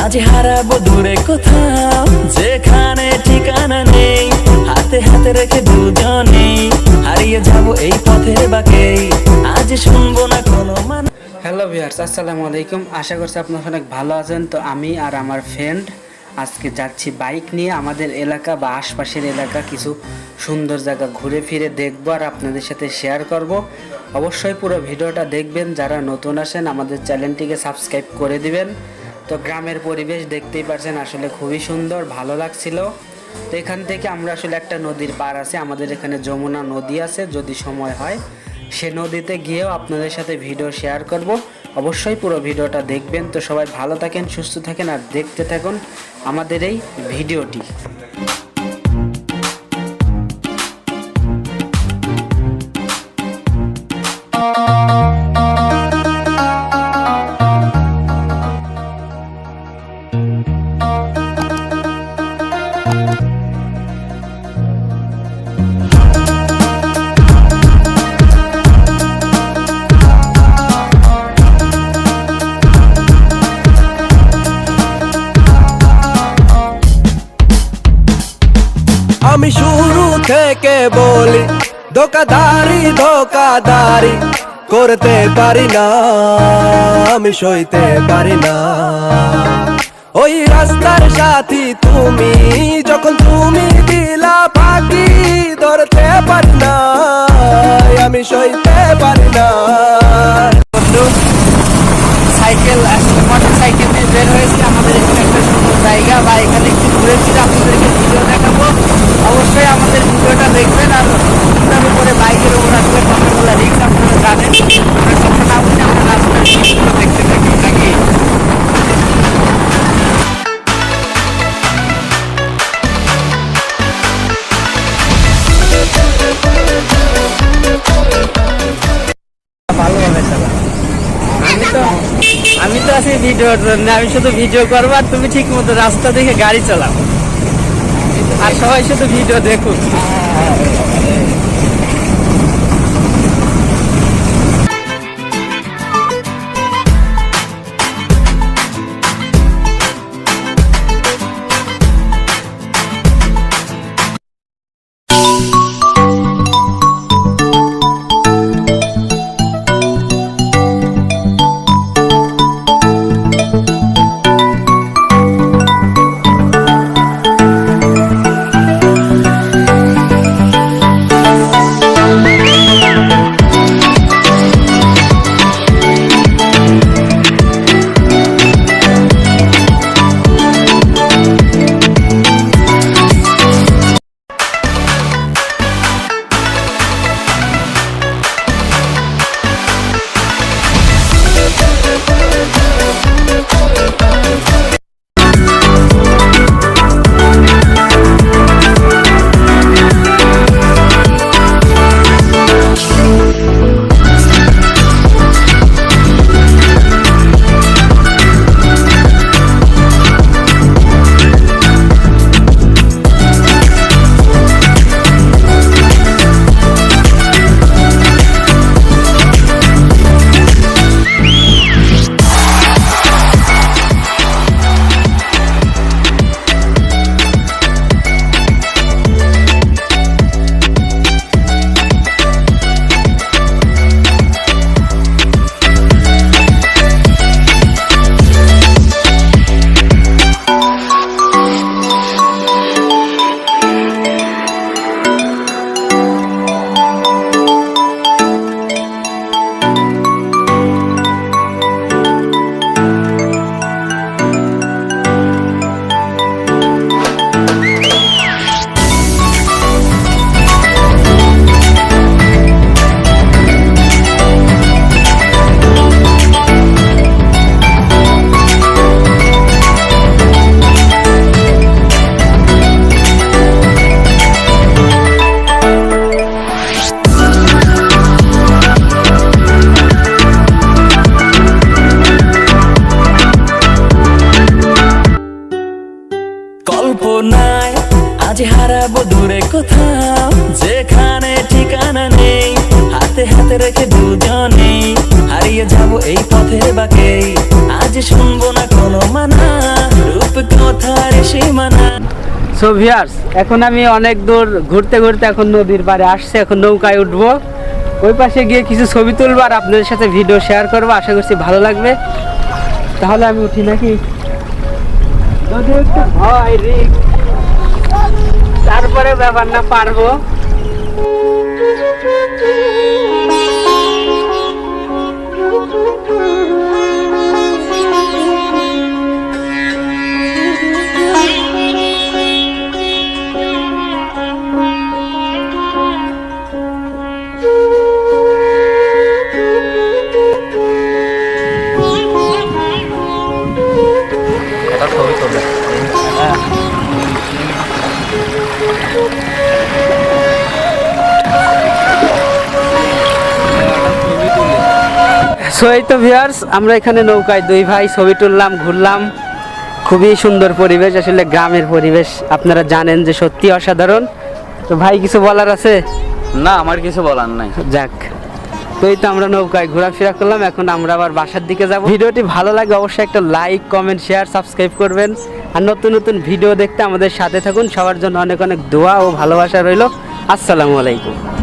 আজ হারাবো দূরে কোথাও, যেখানে ঠিকানা নেই, হাতে হাতে রেখে দুজনেই হারিয়ে যাবো এই পথের বাঁকে। আজ শুনবো না কোনো মানে। হ্যালো ভিউয়ার্স, আসসালামু আলাইকুম। আশা করছি আপনারা অনেক ভালো আছেন। তো আমি আর আমার ফ্রেন্ড আজকে যাচ্ছি বাইক নিয়ে আমাদের এলাকা বা আশপাশের এলাকা কিছু সুন্দর জায়গা ঘুরে ফিরে দেখবো আর আপনাদের সাথে শেয়ার করব। অবশ্যই পুরো ভিডিওটা দেখবেন। যারা নতুন আসেন আমাদের চ্যানেলটিকে সাবস্ক্রাইব করে দিবেন। তো গ্রামের পরিবেশ দেখতেই পারছেন, আসলে খুবই সুন্দর, ভালো লাগছিল। তো এখান থেকে আমরা আসলে একটা নদীর পার আছে, আমাদের এখানে যমুনা নদী আছে। যদি সময় হয় সে নদীতে গিয়েও আপনাদের সাথে ভিডিও শেয়ার করব। অবশ্যই পুরো ভিডিওটা দেখবেন। তো সবাই ভালো থাকেন, সুস্থ থাকেন আর দেখতে থাকুন আমাদের এই ভিডিওটি। আমি শুরু থেকে বলি ধোকাধারি ধোকাধারি করতে পারি না, আমি সইতে পারি না। ওই রাস্তার সাথী তুমি, যখন তুমি দিলা ফাঁকি ধরতে পারি না, আমি সইতে পারি না। সাইকেল আসলে মোটর সাইকেল নিয়ে বের হয়েছি। আমাদের এখানে একটা সুন্দর জায়গা বা এখানে একটু ঘুরে ফিরে আপনাদেরকে ভিডিও দেখাবো। অবশ্যই আমাদের ভিডিওটা দেখবেন। আর তার উপরে বাইকের উপর আসলে কতগুলো রিস্ক আপনারা জানেন। আমরা সব না বুঝে আমরা রাস্তার ভিডিও দেখতে থাকি নাকি। ভালোভাবে চালা। আমি তো আছি ভিডিওর জন্য, আমি শুধু ভিডিও করবো আর তুমি ঠিক মতো রাস্তা দেখে গাড়ি চালাও আর সবাই শুধু ভিডিও দেখুক। কল্পনায় আজ হারাবো দূরে কোথাও, যেখানে ঠিকানা নেই, হাতে হাতে রেখে দুজনেই হারিয়ে হারিয়ে যাব এই পথের বাঁকে। আজ শুনবো না কোনো মানা, রূপ কথার সীমানা। সো ভিউয়ার্স, এখন আমি অনেক দূর ঘুরতে ঘুরতে এখন নদীর পাড়ে আসছে, এখন নৌকায় উঠবো, ওই পাশে গিয়ে কিছু ছবি তুলবো আর আপনাদের সাথে ভিডিও শেয়ার করবো। আশা করছি ভালো লাগবে। তাহলে আমি উঠি নাকি? যদি একটু ভয় রিস্ক, তারপরে ব্যাপার না, পারবো। সো এই তো ভিউয়ার্স, আমরা এখানে নৌকায় দুই ভাই ছবি তুললাম, ঘুরলাম। খুবই সুন্দর পরিবেশ, আসলে গ্রামের পরিবেশ আপনারা জানেন যে সত্যি অসাধারণ। তো ভাই কিছু বলার আছে? না, আমার কিছু বলার নাই। যাক, তো এই তো আমরা নৌকায় ঘোরাফেরা করলাম, এখন আমরা আবার বাসার দিকে যাব। ভিডিওটি ভালো লাগে অবশ্যই একটা লাইক, কমেন্ট, শেয়ার, সাবস্ক্রাইব করবেন। আর নতুন নতুন ভিডিও দেখতে আমাদের সাথে থাকুন। সবার জন্য অনেক অনেক দোয়া ও ভালোবাসা রইল। আসসালামু আলাইকুম।